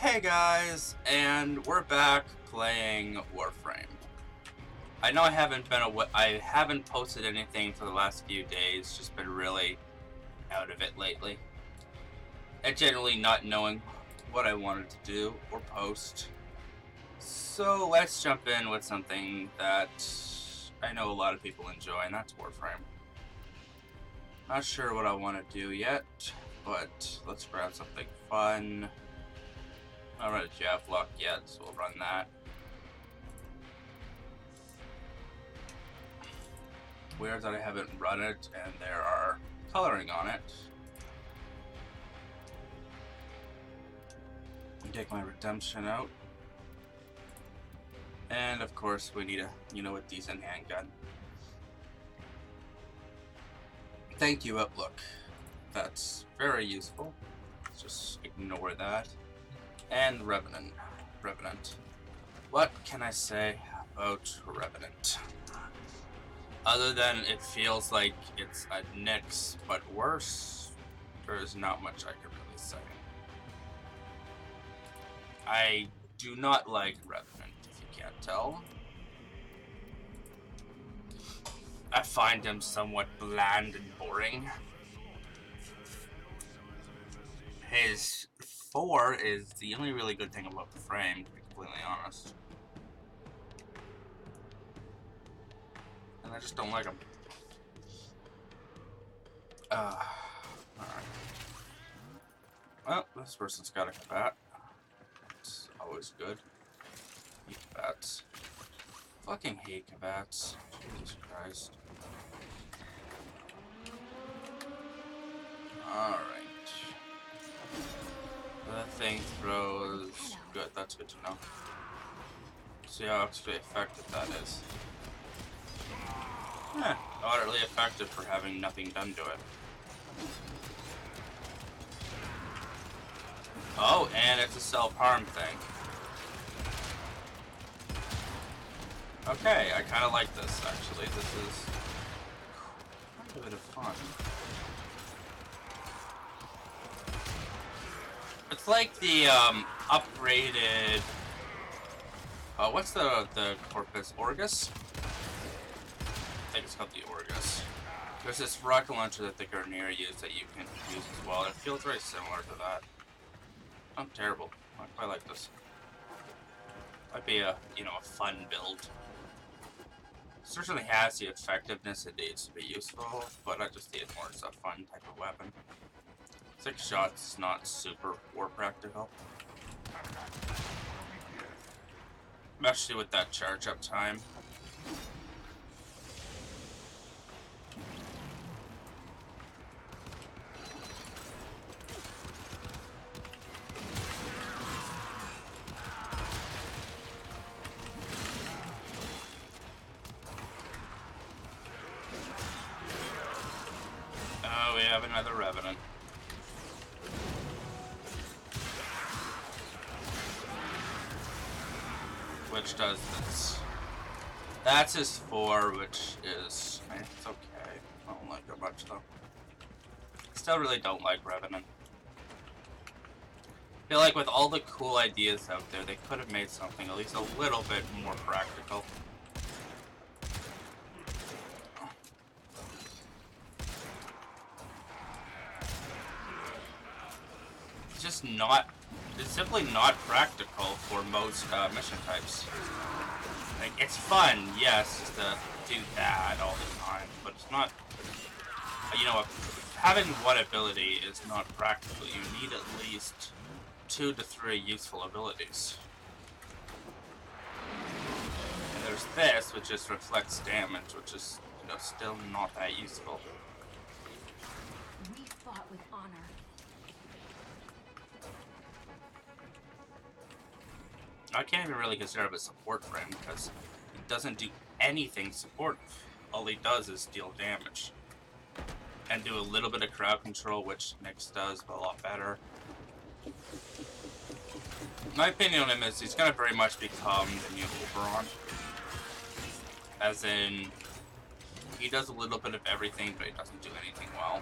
Hey guys, and we're back playing Warframe. I know I haven't posted anything for the last few days, just been really out of it lately. And generally not knowing what I wanted to do or post. So let's jump in with something that I know a lot of people enjoy, and that's Warframe. Not sure what I want to do yet, but let's grab something fun. I don't run a Jeff Luck yet, so we'll run that. Weird that I haven't run it and there are coloring on it. Take my redemption out. And of course we need a decent handgun. Thank you, Outlook. That's very useful. Let's just ignore that. And Revenant. What can I say about Revenant? Other than it feels like it's a Nyx, but worse, there's not much I can really say. I do not like Revenant, if you can't tell. I find him somewhat bland and boring. His 4 is the only really good thing about the frame, to be completely honest. And I just don't like him. Alright. Well, this person's got a combat. It's always good. Hate combats. Fucking hate combats. Jesus Christ. Alright. That thing throws... Good, that's good to know. See how actually effective that is. Moderately effective for having nothing done to it. Oh, and it's a self-harm thing. Okay, I kind of like this, actually. This is quite a bit of fun. It's like the, upgraded... what's the Corpus Orgus? I think it's called the Orgus. There's this rocket launcher that the Garnier used that you can use as well. It feels very similar to that. Not terrible. I quite like this. Might be a fun build. Certainly has the effectiveness it needs to be useful, but I just need more as a fun type of weapon. 6 shots is not super war practical. Especially with that charge up time. Oh, we have another Revenant. Which does this. That's his 4, which is... it's okay. I don't like it much, though. Still really don't like Revenant. I feel like with all the cool ideas out there, they could have made something at least a little bit more practical. It's just not... It's simply not practical for most mission types. Like, it's fun, yes, to do that all the time, but it's not... having one ability is not practical. You need at least 2 to 3 useful abilities. And there's this, which just reflects damage, which is, still not that useful. We fought with honor. I can't even really consider it a support frame because it doesn't do anything supportive. All he does is deal damage. And do a little bit of crowd control, which Nyx does a lot better. My opinion on him is he's going to very much become the new Oberon. As in, he does a little bit of everything, but he doesn't do anything well.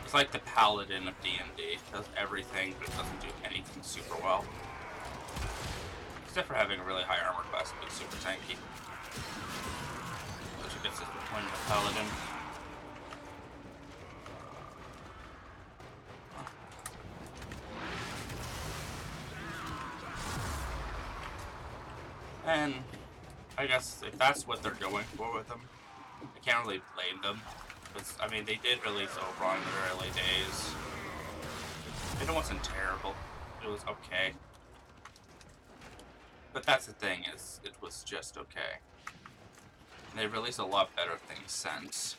It's like the paladin of D&D. It does everything, but it doesn't do anything super well. Except for having a really high armor class and being super tanky. Which I guess is the point of the paladin. And I guess if that's what they're going for with them, I can't really blame them. Because, I mean, they did release Oberon in the early days. It wasn't terrible. It was okay. But that's the thing, is it was just okay. And they've released a lot better things since.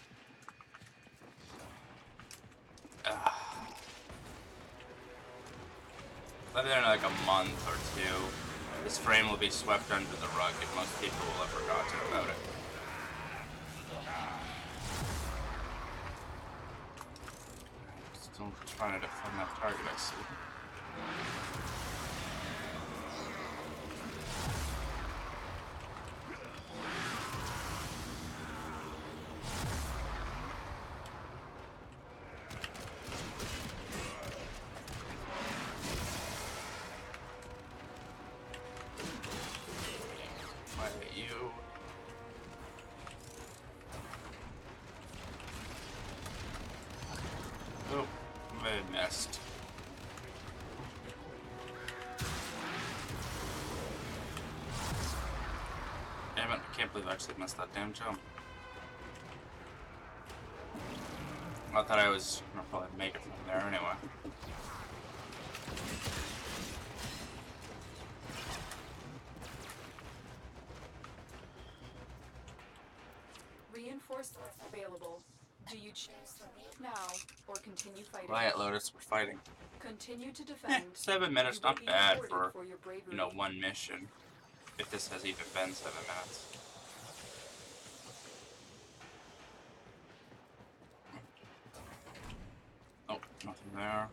Within like a month or two, this frame will be swept under the rug and most people will have forgotten about it. Still trying to defend that target, I see. Missed. Damn it, I can't believe I actually missed that damn jump. I thought I was gonna probably make it from there anyway. Reinforcements available. Do you choose to leave now or continue fighting? Riot Lotus, we're fighting. Continue to defend. 7 minutes, not bad for, your you know, one mission. If this has even been 7 minutes. Oh, nothing there.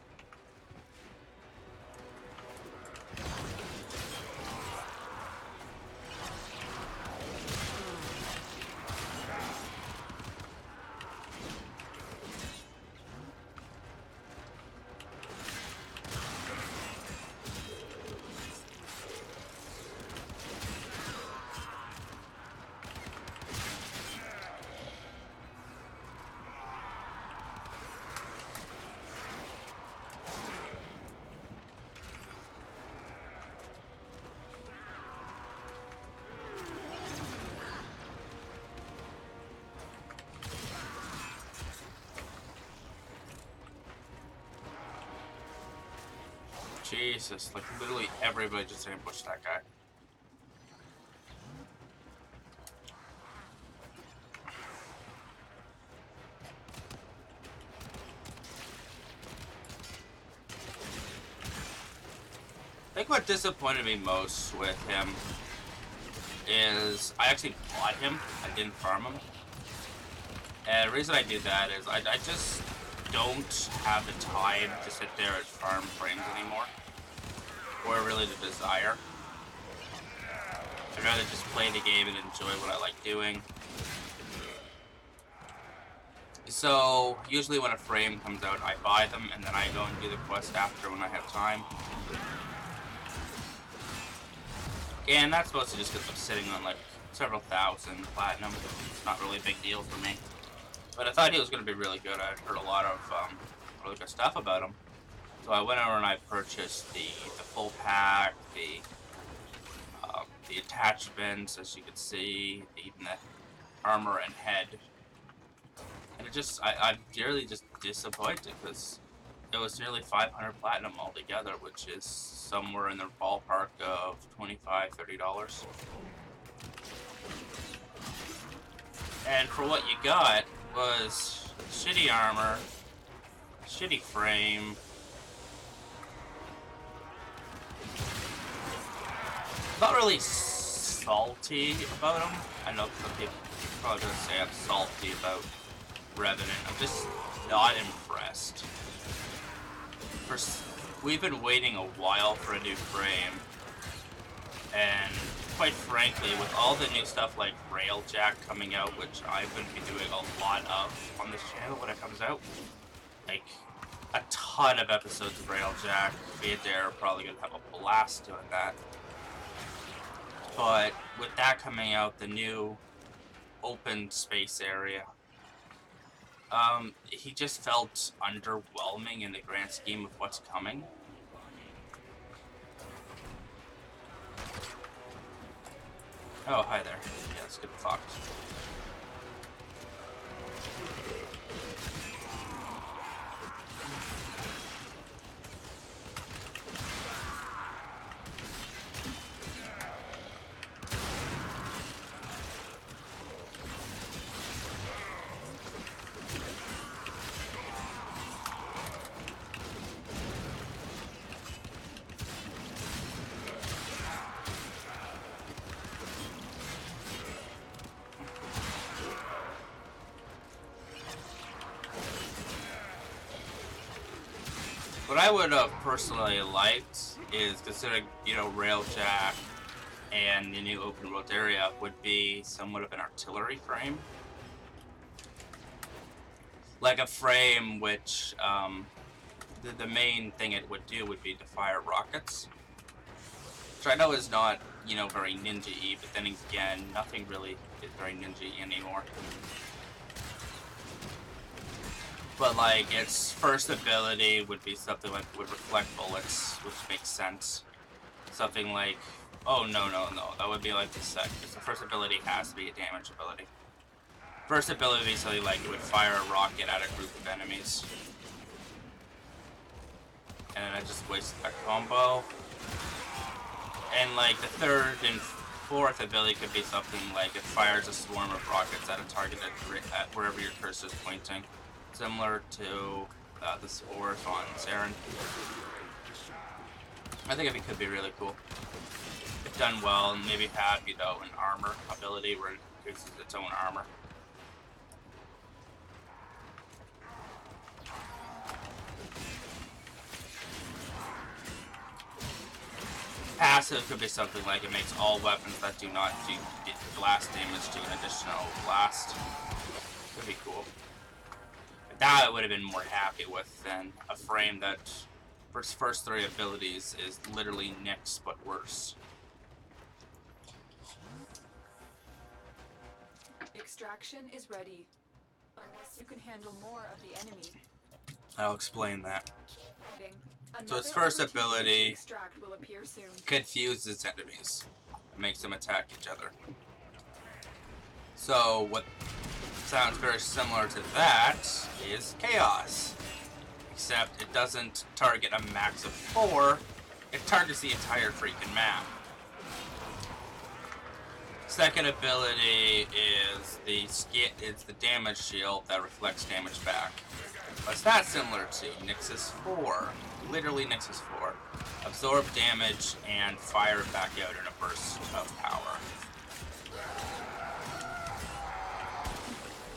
Jesus, like literally everybody just ambushed that guy. I think what disappointed me most with him is I actually bought him, I didn't farm him. And the reason I did that is I just don't have the time to sit there and farm frames anymore. Or really the desire. I'd rather just play the game and enjoy what I like doing. So, usually when a frame comes out, I buy them and then I go and do the quest after when I have time. And that's mostly just because I'm sitting on like several thousand platinum. It's not really a big deal for me. But I thought he was going to be really good. I'd heard a lot of really good stuff about him. So I went over and I purchased the full pack, the attachments, as you can see, even the armor and head. And it just, I'm really just disappointed because it was nearly 500 platinum altogether, which is somewhere in the ballpark of $25, $30. And for what you got was shitty armor, shitty frame, not really salty about them. I know some people are probably going to say I'm salty about Revenant. I'm just not impressed. We've been waiting a while for a new frame, and quite frankly, with all the new stuff like Railjack coming out, which I'm going to be doing a lot of on this channel when it comes out, like, a ton of episodes of Railjack. Me and Dare are probably gonna have a blast doing that. But with that coming out, the new open space area, he just felt underwhelming in the grand scheme of what's coming. Oh, hi there. Yeah, let's get fucked. What I would have personally liked is, considering, you know, Railjack and the new open world area, would be somewhat of an artillery frame. Like a frame which, the main thing it would do would be to fire rockets. Which I know is not, you know, very ninja-y, but then again, nothing really is very ninja-y anymore. But like its first ability would be something like would reflect bullets, which makes sense. Something like, oh no, that would be like the second. Because the first ability has to be a damage ability. First ability would be something like it would fire a rocket at a group of enemies. And then I just wasted that combo. And like the third and fourth ability could be something like it fires a swarm of rockets at a target at wherever your cursor is pointing. Similar to the spores on Saren. I think it could be really cool. If done well, and maybe have, you know, an armor ability where it uses its own armor. Passive could be something like it makes all weapons that do not do blast damage do an additional blast. Could be cool. That I would have been more happy with than a frame that, for its first three abilities, is literally Nyx but worse. Extraction is ready. Unless you can handle more of the enemy. I'll explain that. So Another its first opportunity ability to extract will appear soon. confuses enemies. It makes them attack each other. So what sounds very similar to that is Chaos. Except it doesn't target a max of 4, it targets the entire freaking map. Second ability is the damage shield that reflects damage back. But it's not similar to Nyx's 4. Literally Nyx's 4. Absorb damage and fire it back out in a burst of power.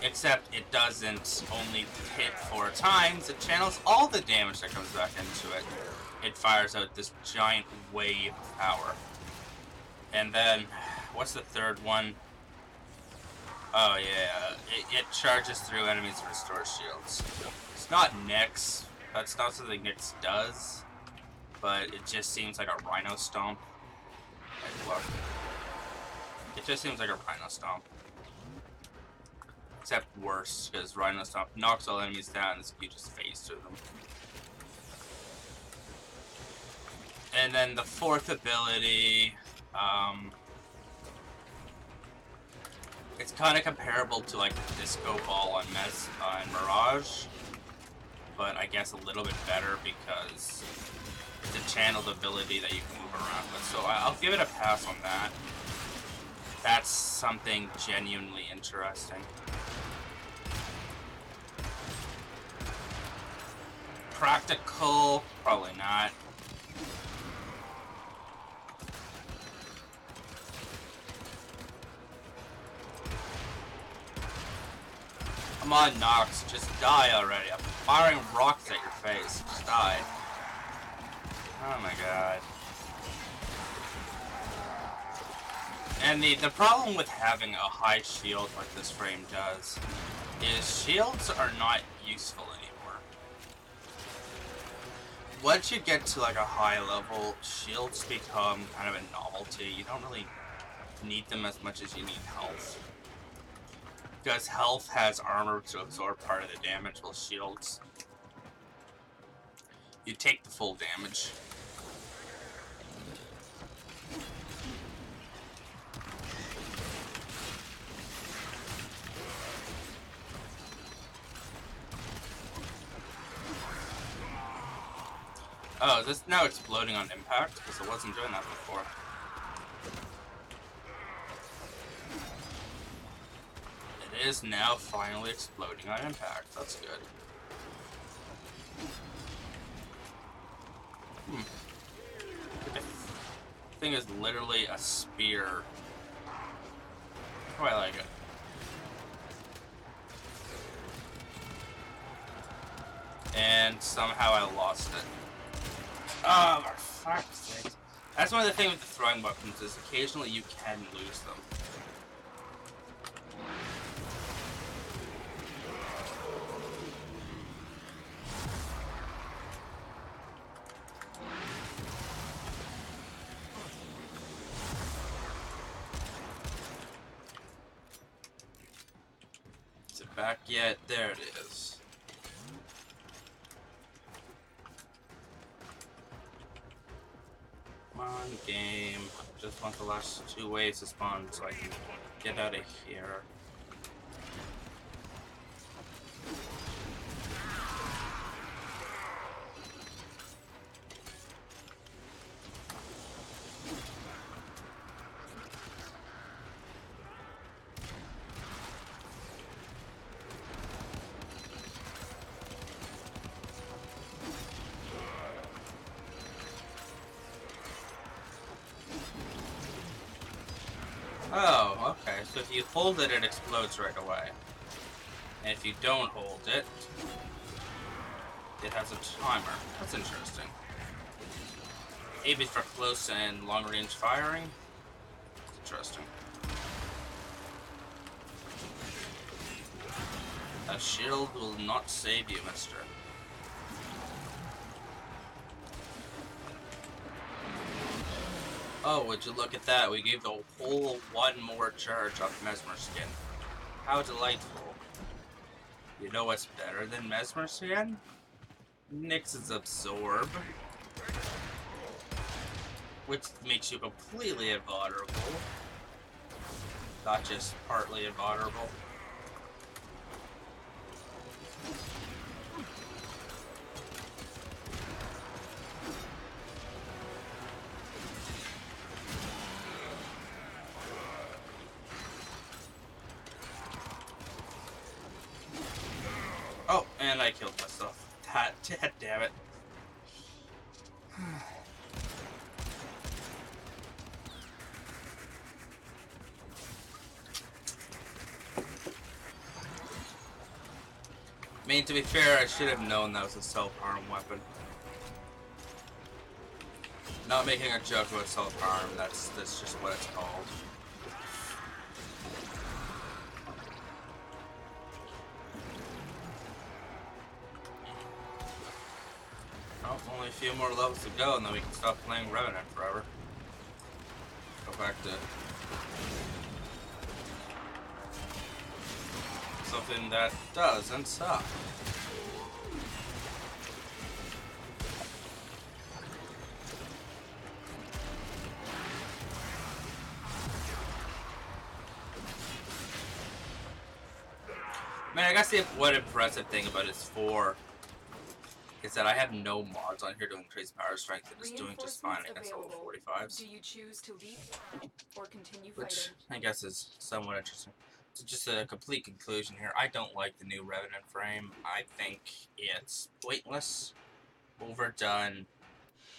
Except it doesn't only hit 4 times, it channels all the damage that comes back into it. It fires out this giant wave of power. And then, what's the third one? Oh yeah, it charges through enemies and restores shields. It's not Nyx, that's not something Nyx does, but it just seems like a Rhino Stomp. Like, look. It just seems like a Rhino Stomp. Except worse, because Rhino Stomp knocks all enemies down, and you just phase through them. And then the fourth ability, it's kind of comparable to like the Disco Ball on Mirage, but I guess a little bit better because it's a channeled ability that you can move around with. So I'll give it a pass on that. That's something genuinely interesting. Practical, probably not. Come on, Nox, just die already. I'm firing rocks at your face. Just die. Oh my god. And the problem with having a high shield like this frame does is shields are not useful anymore. once you get to like a high level, shields become kind of a novelty. You don't really need them as much as you need health. Because health has armor to absorb part of the damage, while shields, you take the full damage. Oh, is this now exploding on impact? Because it wasn't doing that before. It is now finally exploding on impact. That's good. The thing is literally a spear. Oh, I like it. And somehow I lost it. Oh, for fuck's sake. That's one of the things with the throwing weapons is occasionally you can lose them. Is it back yet? There it is. Come on, game. Just want the last 2 waves to spawn so I can get out of here. Oh, okay. So if you hold it, it explodes right away. And if you don't hold it, it has a timer. That's interesting. Maybe for close and long range firing. Interesting. A shield will not save you, mister. Oh, would you look at that? We gave the whole 1 more charge off Mesmer Skin. How delightful. You know what's better than Mesmer Skin? Nyx's Absorb. Which makes you completely invulnerable. Not just partly invulnerable. Oh, and I killed myself. God damn it. I mean, to be fair, I should have known that was a self-harm weapon. Not making a joke about self-harm, that's just what it's called. Oh, only a few more levels to go, and then we can stop playing Revenant forever. Go back to something that doesn't suck. Man, I guess the one impressive thing about its 4 is that I have no mods on here to increase power strength. It is doing just fine against level 45s. Do you choose to leave or continue Which fighting? I guess is somewhat interesting. So just a complete conclusion here. I don't like the new Revenant frame. I think it's pointless, overdone,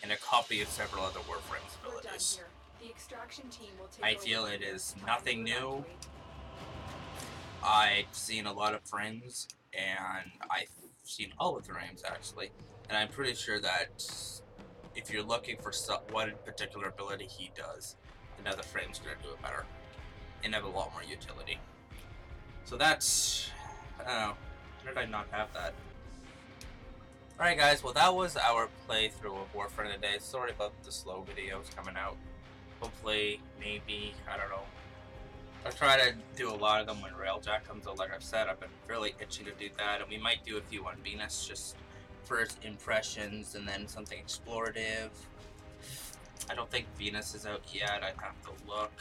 and a copy of several other warframes We're done abilities. here. The extraction team will take I over feel from it here. is Time nothing to new. evacuate. I've seen a lot of frames, and I've seen all of the frames actually, and I'm pretty sure that if you're looking for one particular ability he does, another frame's gonna do it better and have a lot more utility. So that's, I don't know, why did I not have that? Alright guys, well that was our playthrough of Warframe today. Sorry about the slow videos coming out. Hopefully, maybe, I don't know. I'll try to do a lot of them when Railjack comes out. Like I've said, I've been really itching to do that, and we might do a few on Venus, just first impressions, and then something explorative. I don't think Venus is out yet. I'd have to look.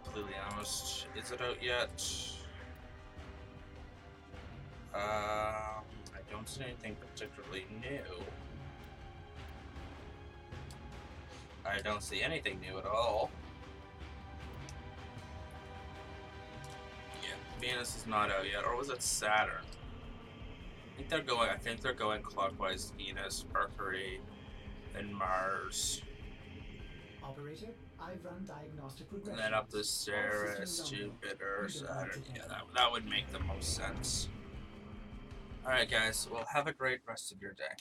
Completely honest, is it out yet? I don't see anything particularly new. I don't see anything new at all. Yeah, Venus is not out yet, or was it Saturn? I think they're going clockwise. Venus, Mercury, then Mars. Operator, I've run diagnostic regressions. And then up to Ceres, Jupiter, Saturn. Yeah, that would make the most sense. Alright guys, well have a great rest of your day.